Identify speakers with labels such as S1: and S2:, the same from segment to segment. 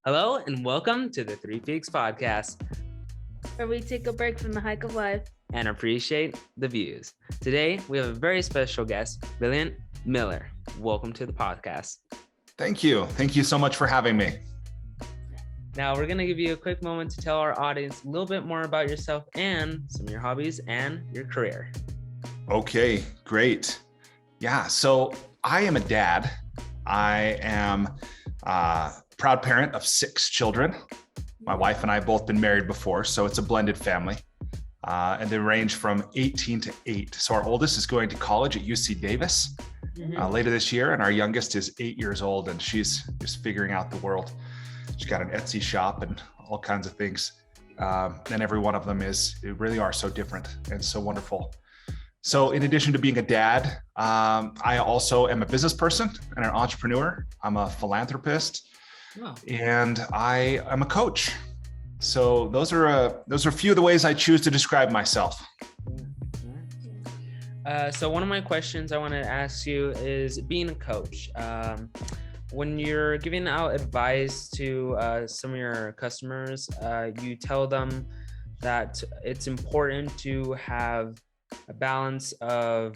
S1: Hello and welcome to the Three Peaks Podcast
S2: where we take a break from the hike of life
S1: and appreciate the views. Today, we have a very special guest, Brilliant Miller. Welcome to the podcast.
S3: Thank you. Thank you so much for having me.
S1: Now, we're going to give you a quick moment to tell our audience a little bit more about yourself and some of your hobbies and your career.
S3: Okay, great. Yeah, so I am a dad. I am a proud parent of 6 children. My wife and I have both been married before, so it's a blended family. And they range from 18 to 8. So our oldest is going to college at UC Davis later this year, and our youngest is 8 years old, and she's just figuring out the world. She's got an Etsy shop and all kinds of things. And every one of them really are so different and so wonderful. So in addition to being a dad, I also am a business person and an entrepreneur. I'm a philanthropist, and I am a coach. So those are a few of the ways I choose to describe myself.
S1: So one of my questions I want to ask you is being a coach. When you're giving out advice to some of your customers, you tell them that it's important to have a balance of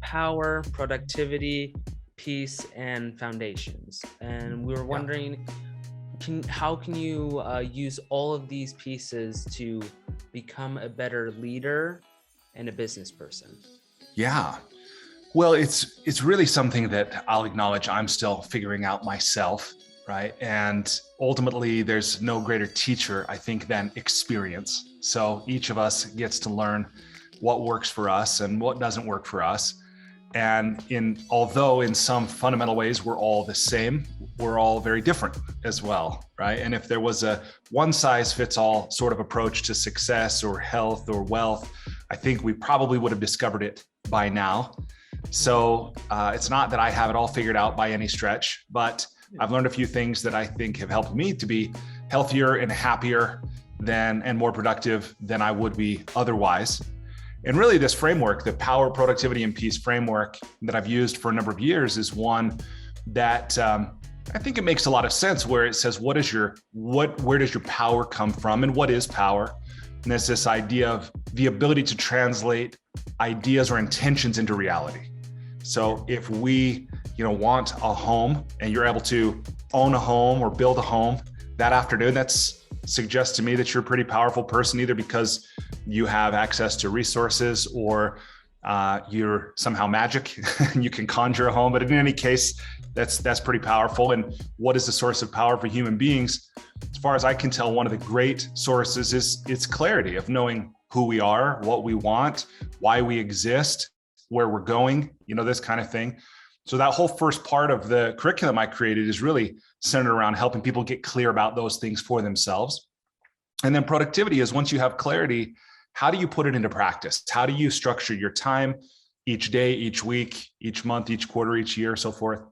S1: power, productivity, peace, and foundations. And we were wondering, how can you use all of these pieces to become a better leader and a business person?
S3: Yeah. Well, it's really something that I'll acknowledge I'm still figuring out myself, right? And ultimately, there's no greater teacher, I think, than experience. So each of us gets to learn what works for us and what doesn't work for us. And although in some fundamental ways we're all the same, we're all very different as well, right? And if there was a one size fits all sort of approach to success or health or wealth, I think we probably would have discovered it by now. So it's not that I have it all figured out by any stretch, but I've learned a few things that I think have helped me to be healthier and happier and more productive than I would be otherwise. And really this framework, the power, productivity, and peace framework that I've used for a number of years is one that I think it makes a lot of sense, where it says, where does your power come from and what is power? And there's this idea of the ability to translate ideas or intentions into reality. So if we, want a home and you're able to own a home or build a home that afternoon, that suggests to me that you're a pretty powerful person, either because you have access to resources or you're somehow magic and you can conjure a home. But in any case, that's pretty powerful. And what is the source of power for human beings? As far as I can tell, one of the great sources is its clarity of knowing who we are, what we want, why we exist, where we're going, this kind of thing. So that whole first part of the curriculum I created is really centered around helping people get clear about those things for themselves. And then productivity is, once you have clarity, how do you put it into practice? How do you structure your time each day, each week, each month, each quarter, each year, so forth?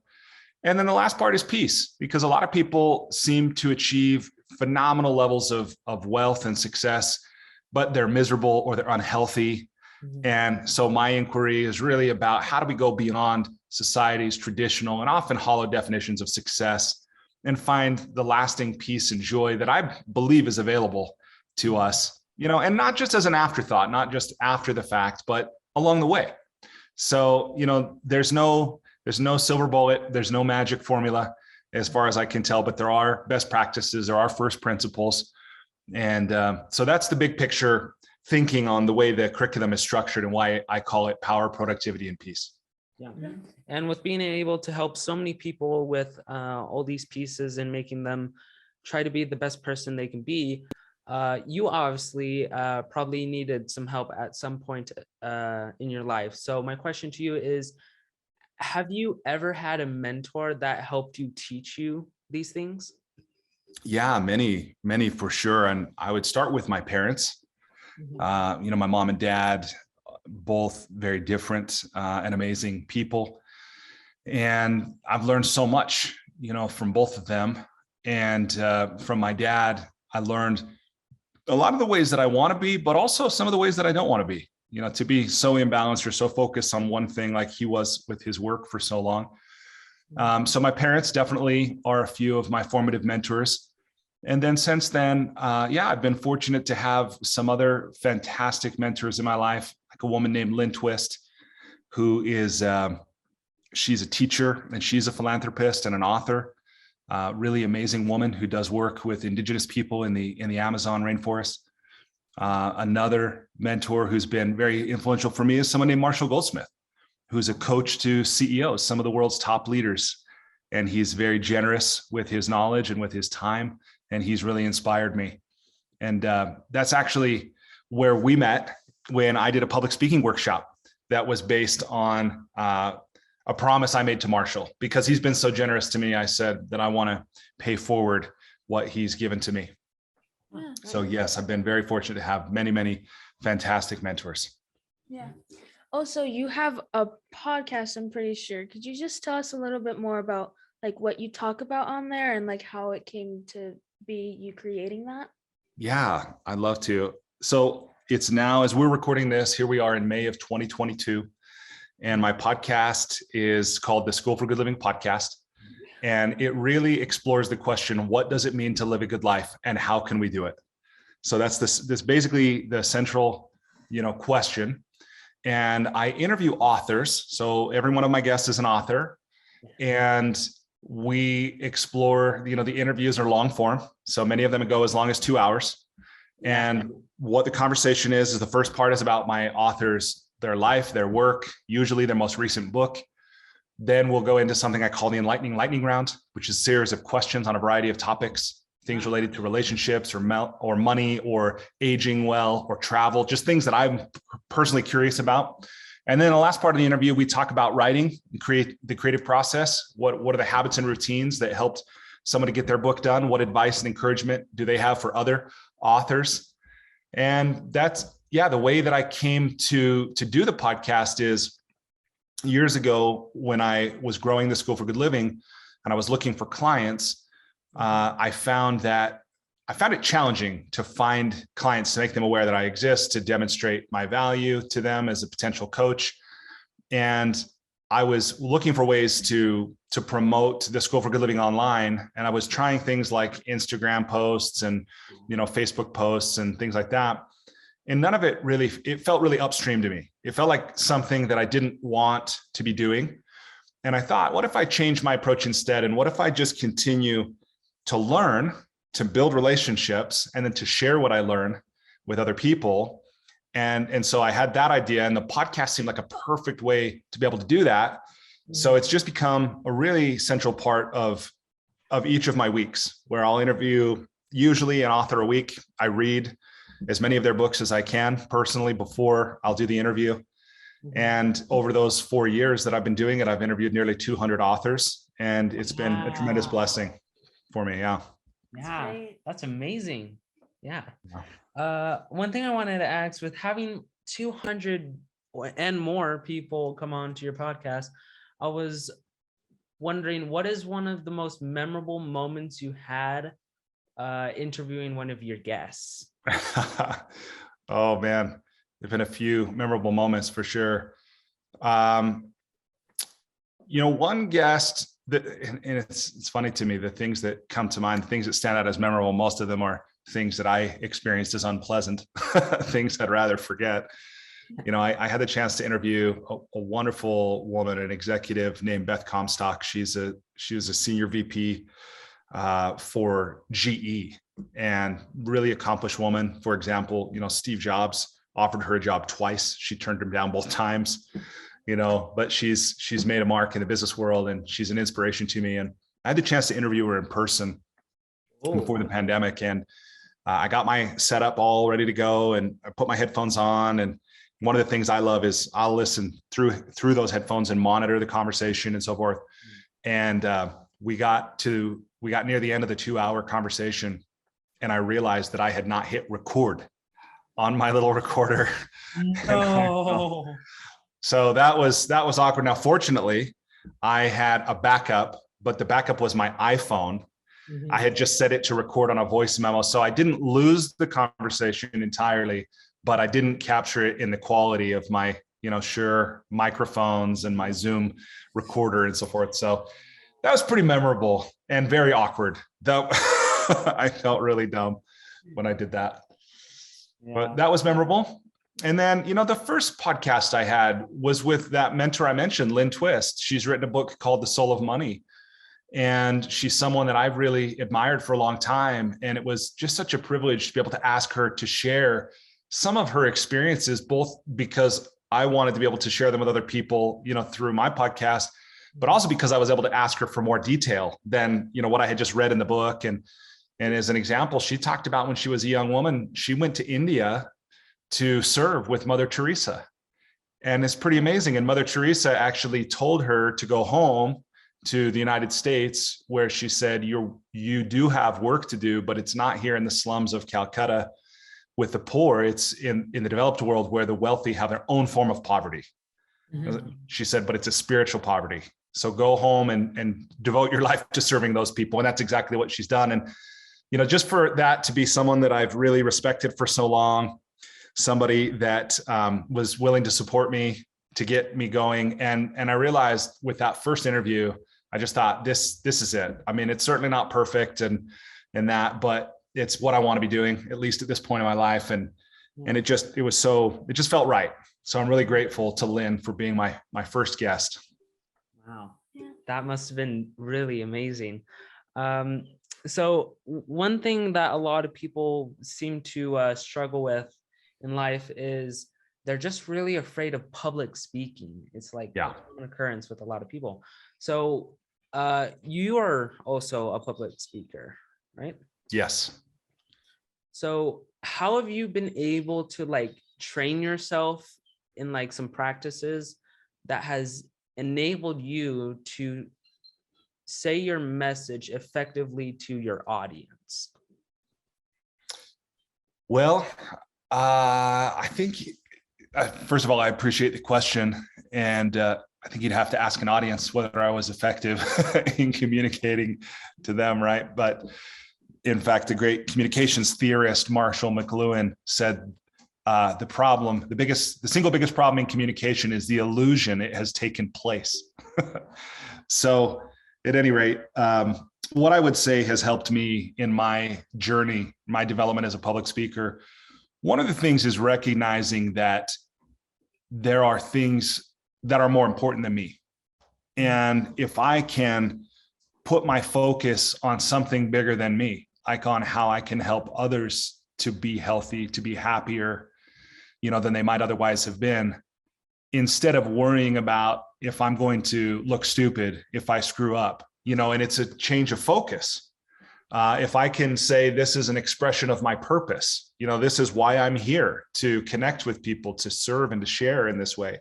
S3: And then the last part is peace, because a lot of people seem to achieve phenomenal levels of wealth and success, but they're miserable or they're unhealthy. And so my inquiry is really about, how do we go beyond society's traditional and often hollow definitions of success and find the lasting peace and joy that I believe is available to us, and not just as an afterthought, not just after the fact, but along the way. So, there's no silver bullet, there's no magic formula as far as I can tell, but there are best practices, there are first principles. And so that's the big picture thinking on the way the curriculum is structured and why I call it power, productivity, and peace.
S1: Yeah. And with being able to help so many people with all these pieces and making them try to be the best person they can be, you obviously probably needed some help at some point in your life. So my question to you is, have you ever had a mentor that helped you teach you these things?
S3: Yeah, many for sure. And I would start with my parents. My mom and dad, both very different and amazing people. And I've learned so much, from both of them. And from my dad, I learned a lot of the ways that I want to be, but also some of the ways that I don't want to be. To be so imbalanced or so focused on one thing like he was with his work for so long. So my parents definitely are a few of my formative mentors. And then since then, I've been fortunate to have some other fantastic mentors in my life, like a woman named Lynn Twist, who is, she's a teacher and she's a philanthropist and an author. Really amazing woman who does work with indigenous people in the Amazon rainforest. Another mentor who's been very influential for me is someone named Marshall Goldsmith, who's a coach to CEOs, some of the world's top leaders. And he's very generous with his knowledge and with his time. And he's really inspired me. And that's actually where we met when I did a public speaking workshop that was based on a promise I made to Marshall. Because he's been so generous to me, I said that I want to pay forward what he's given to me.
S2: Yeah.
S3: So yes, I've been very fortunate to have many, many fantastic mentors.
S2: Yeah. Also, you have a podcast, I'm pretty sure. Could you just tell us a little bit more about like what you talk about on there and like how it came to be you creating that?
S3: Yeah, I'd love to. So it's now, as we're recording this, here we are in May of 2022. And my podcast is called the School for Good Living podcast. And it really explores the question, what does it mean to live a good life and how can we do it? So that's this basically the central, question. And I interview authors. So every one of my guests is an author. And we explore, the interviews are long form. So many of them go as long as 2 hours. And what the conversation is the first part is about my authors, their life, their work, usually their most recent book. Then we'll go into something I call the Enlightening Lightning Round, which is a series of questions on a variety of topics, things related to relationships or money or aging well or travel, just things that I'm personally curious about. And then the last part of the interview, we talk about writing and create the creative process. What are the habits and routines that helped someone to get their book done? What advice and encouragement do they have for other authors? And that's, the way that I came to do the podcast is years ago when I was growing the School for Good Living and I was looking for clients, I found it challenging to find clients, to make them aware that I exist, to demonstrate my value to them as a potential coach. And I was looking for ways to promote the School for Good Living online. And I was trying things like Instagram posts and, Facebook posts and things like that. And none of it felt really upstream to me. It felt like something that I didn't want to be doing. And I thought, what if I change my approach instead? And what if I just continue to learn, to build relationships, and then to share what I learn with other people? And so I had that idea, and the podcast seemed like a perfect way to be able to do that. So it's just become a really central part of each of my weeks, where I'll interview usually an author a week. I read as many of their books as I can personally before I'll do the interview. And over those 4 years that I've been doing it, I've interviewed nearly 200 authors, and it's been a tremendous blessing for me. Yeah.
S1: Yeah, that's amazing. Yeah. One thing I wanted to ask, with having 200 and more people come on to your podcast, I was wondering, what is one of the most memorable moments you had interviewing one of your guests?
S3: Oh man, there've been a few memorable moments for sure. One guest that, and it's funny to me, the things that come to mind, the things that stand out as memorable, most of them are things that I experienced as unpleasant, things I'd rather forget. I had the chance to interview a wonderful woman, an executive named Beth Comstock. She was a senior VP for GE, and really accomplished woman. For example, Steve Jobs offered her a job twice. She turned him down both times, but she's made a mark in the business world, and she's an inspiration to me. And I had the chance to interview her in person before the pandemic. And I got my setup all ready to go, and I put my headphones on. And one of the things I love is I'll listen through those headphones and monitor the conversation and so forth. And we got near the end of the 2-hour conversation, and I realized that I had not hit record on my little recorder.
S1: No.
S3: So that was awkward. Now, fortunately, I had a backup, but the backup was my iPhone. I had just set it to record on a voice memo. So I didn't lose the conversation entirely, but I didn't capture it in the quality of my, Shure microphones and my Zoom recorder and so forth. So That was pretty memorable and very awkward. That I felt really dumb when I did that, but that was memorable. And then, the first podcast I had was with that mentor I mentioned, Lynn Twist. She's written a book called The Soul of Money. And she's someone that I've really admired for a long time. And it was just such a privilege to be able to ask her to share some of her experiences, both because I wanted to be able to share them with other people, through my podcast, but also because I was able to ask her for more detail than, what I had just read in the book. And as an example, she talked about when she was a young woman, she went to India to serve with Mother Teresa. And it's pretty amazing. And Mother Teresa actually told her to go home to the United States, where she said, you do have work to do, but it's not here in the slums of Calcutta with the poor. It's in the developed world where the wealthy have their own form of poverty. Mm-hmm. She said, but it's a spiritual poverty. So go home and devote your life to serving those people. And that's exactly what she's done. And, just for that to be someone that I've really respected for so long, somebody that was willing to support me, to get me going. And I realized with that first interview, I just thought this is it. I mean, it's certainly not perfect and that, but it's what I want to be doing, at least at this point in my life. And it just felt right. So I'm really grateful to Lynn for being my first guest.
S1: Wow. That must have been really amazing. So one thing that a lot of people seem to struggle with in life is they're just really afraid of public speaking. It's like an occurrence with a lot of people. So you are also a public speaker, right?
S3: Yes.
S1: So how have you been able to train yourself in some practices that has enabled you to say your message effectively to your audience?
S3: Well, I think, first of all, I appreciate the question. And I think you'd have to ask an audience whether I was effective in communicating to them, right? But in fact, the great communications theorist, Marshall McLuhan, said the single biggest problem in communication is the illusion it has taken place. So at any rate, what I would say has helped me in my journey, my development as a public speaker, one of the things is recognizing that there are things that are more important than me. And if I can put my focus on something bigger than me, like on how I can help others to be healthy, to be happier, than they might otherwise have been, instead of worrying about if I'm going to look stupid, if I screw up, and it's a change of focus. If I can say this is an expression of my purpose, this is why I'm here, to connect with people, to serve and to share in this way.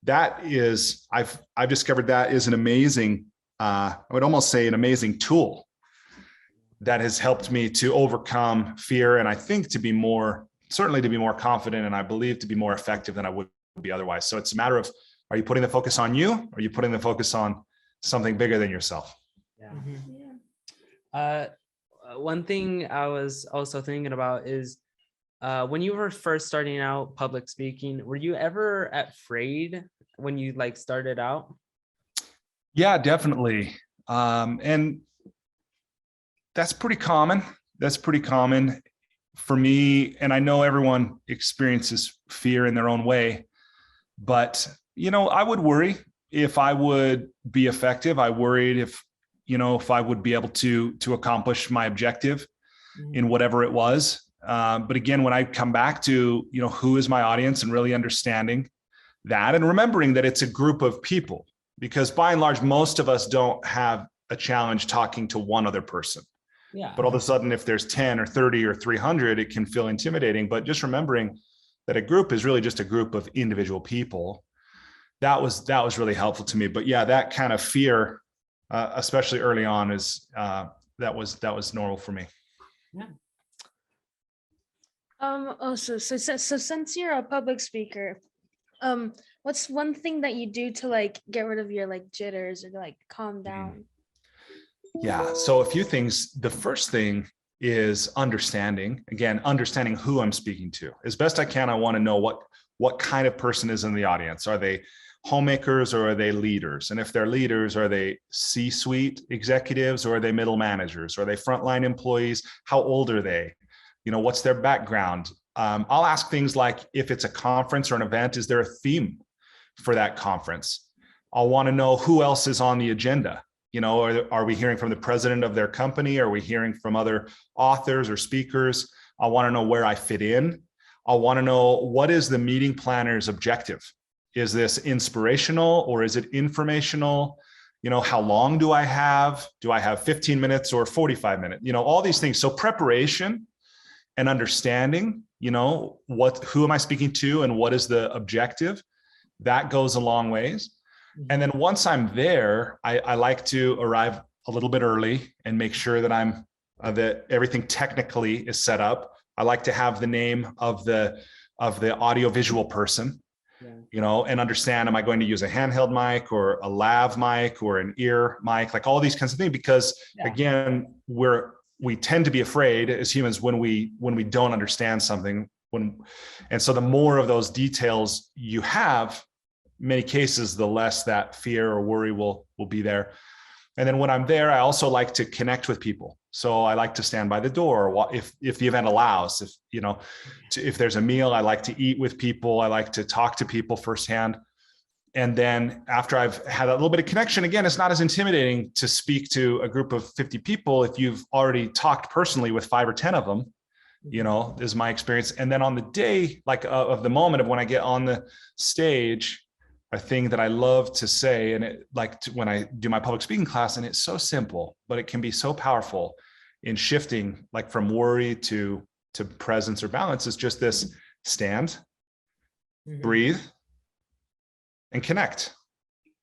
S3: That is, I've discovered that is an amazing, I would almost say an amazing tool that has helped me to overcome fear. And I think certainly to be more confident, and I believe to be more effective than I would be otherwise. So it's a matter of, are you putting the focus on you? Or are you putting the focus on something bigger than yourself?
S1: Yeah. One thing I was also thinking about is when you were first starting out public speaking, were you ever afraid when you started out?
S3: Yeah, definitely. And that's pretty common. For me. And I know everyone experiences fear in their own way, but, I would worry if I would be effective. I worried if I would be able to accomplish my objective in whatever it was. But again, when I come back to, who is my audience and really understanding that and remembering that it's a group of people, because by and large, most of us don't have a challenge talking to one other person.
S1: Yeah.
S3: But all of a sudden, if there's 10 or 30 or 300, it can feel intimidating. But just remembering that a group is really just a group of individual people, that was really helpful to me. But yeah, that kind of fear, especially early on, is that was normal for me.
S1: Yeah.
S2: Also, so since you're a public speaker, what's one thing that you do to get rid of your jitters or calm down?
S3: Yeah. So a few things. The first thing is understanding who I'm speaking to. As best I can, I want to know what kind of person is in the audience. Are they homemakers or are they leaders? And if they're leaders, are they C-suite executives or are they middle managers? Are they frontline employees? How old are they? What's their background? I'll ask things like, if it's a conference or an event, is there a theme for that conference? I'll want to know who else is on the agenda. Are we hearing from the president of their company? Are we hearing from other authors or speakers? I want to know where I fit in. I want to know, what is the meeting planner's objective? Is this inspirational or is it informational? How long do I have? Do I have 15 minutes or 45 minutes? All these things. So preparation and understanding, who am I speaking to and what is the objective? That goes a long ways. And then once I'm there, I like to arrive a little bit early and make sure that that everything technically is set up. I like to have the name of the audio-visual person, and understand, am I going to use a handheld mic or a lav mic or an ear mic, like all these kinds of things, because again, we tend to be afraid as humans when we don't understand something. And so the more of those details you have, many cases, the less that fear or worry will be there. And then when I'm there, I also like to connect with people. So I like to stand by the door if the event allows. If there's a meal, I like to eat with people. I like to talk to people firsthand. And then after I've had a little bit of connection, again, it's not as intimidating to speak to a group of 50 people if you've already talked personally with 5 or 10 of them. Is my experience. And then on the day, of the moment of when I get on the stage, a thing that I love to say, and when I do my public speaking class, and it's so simple, but it can be so powerful in shifting from worry to presence or balance, is just this: stand, breathe, and connect,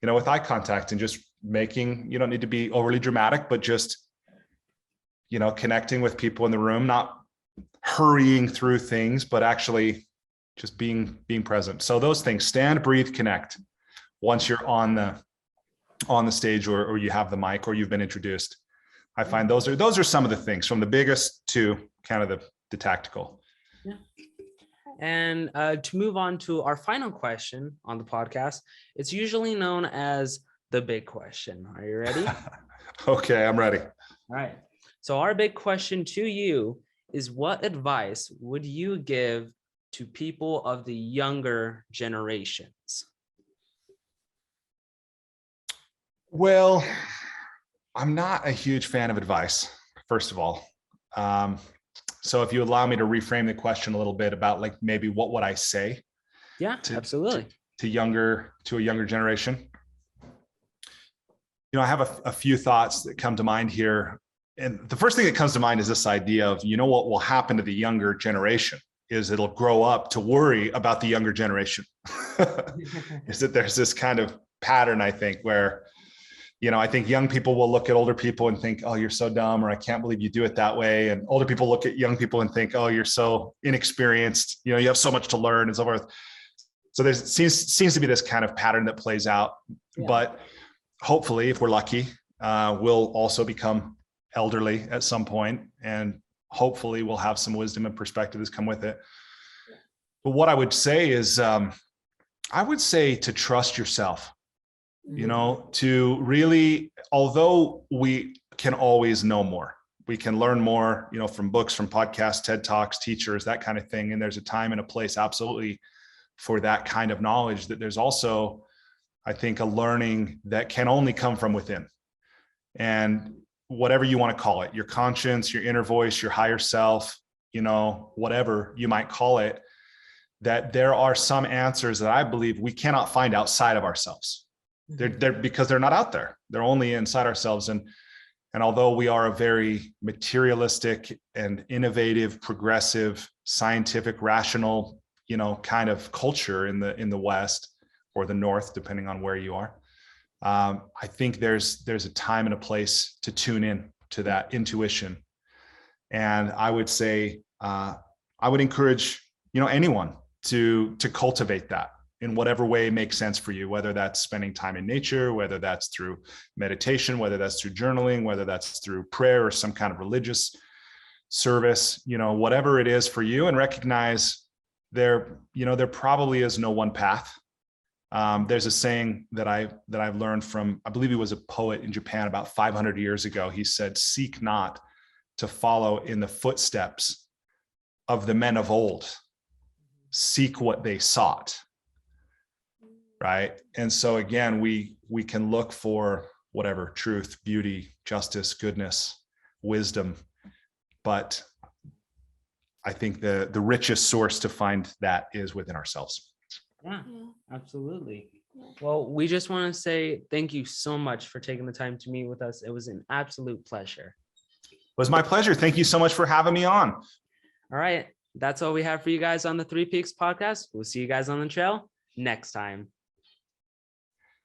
S3: with eye contact, and just making, you don't need to be overly dramatic, but just, connecting with people in the room, not hurrying through things, but actually just being present. So those things: stand, breathe, connect. Once you're on the stage or you have the mic or you've been introduced, I find those are some of the things, from the biggest to kind of the tactical.
S1: Yeah. And to move on to our final question on the podcast, it's usually known as the big question. Are you ready?
S3: Okay, I'm ready.
S1: All right. So our big question to you is, what advice would you give to people of the younger generations?
S3: Well, I'm not a huge fan of advice, first of all. So if you allow me to reframe the question a little bit about maybe what would I say?
S1: Yeah, absolutely.
S3: To a younger generation. I have a few thoughts that come to mind here. And the first thing that comes to mind is this idea of, what will happen to the younger generation is it'll grow up to worry about the younger generation. Is that there's this kind of pattern, I think, where, I think young people will look at older people and think, oh, you're so dumb, or I can't believe you do it that way. And older people look at young people and think, oh, you're so inexperienced, you have so much to learn and so forth. So there seems to be this kind of pattern that plays out. Yeah. But hopefully, if we're lucky, we'll also become elderly at some point, and hopefully we'll have some wisdom and perspective that's come with it. But what I would say is, I would say to trust yourself, to really, although we can always know more, we can learn more, from books, from podcasts, TED Talks, teachers, that kind of thing. And there's a time and a place absolutely for that kind of knowledge. That there's also, I think, a learning that can only come from within. And whatever you want to call it, your conscience, your inner voice, your higher self, whatever you might call it, that there are some answers that I believe we cannot find outside of ourselves. They're because they're not out there. They're only inside ourselves. And although we are a very materialistic and innovative, progressive, scientific, rational, kind of culture in the West or the North, depending on where you are, I think there's a time and a place to tune in to that intuition. And I would say, I would encourage, anyone to cultivate that in whatever way makes sense for you, whether that's spending time in nature, whether that's through meditation, whether that's through journaling, whether that's through prayer or some kind of religious service, whatever it is for you, and recognize there probably is no one path. There's a saying that I've learned from, I believe he was a poet in Japan about 500 years ago. He said, "Seek not to follow in the footsteps of the men of old. Seek what they sought." Right. And so again, we can look for whatever truth, beauty, justice, goodness, wisdom, but I think the richest source to find that is within ourselves.
S1: Yeah,
S2: Yeah.
S1: absolutely.
S2: Yeah.
S1: Well, we just want to say thank you so much for taking the time to meet with us. It was an absolute pleasure.
S3: It was my pleasure. Thank you so much for having me on.
S1: All right. That's all we have for you guys on the Three Peaks podcast. We'll see you guys on the trail next time.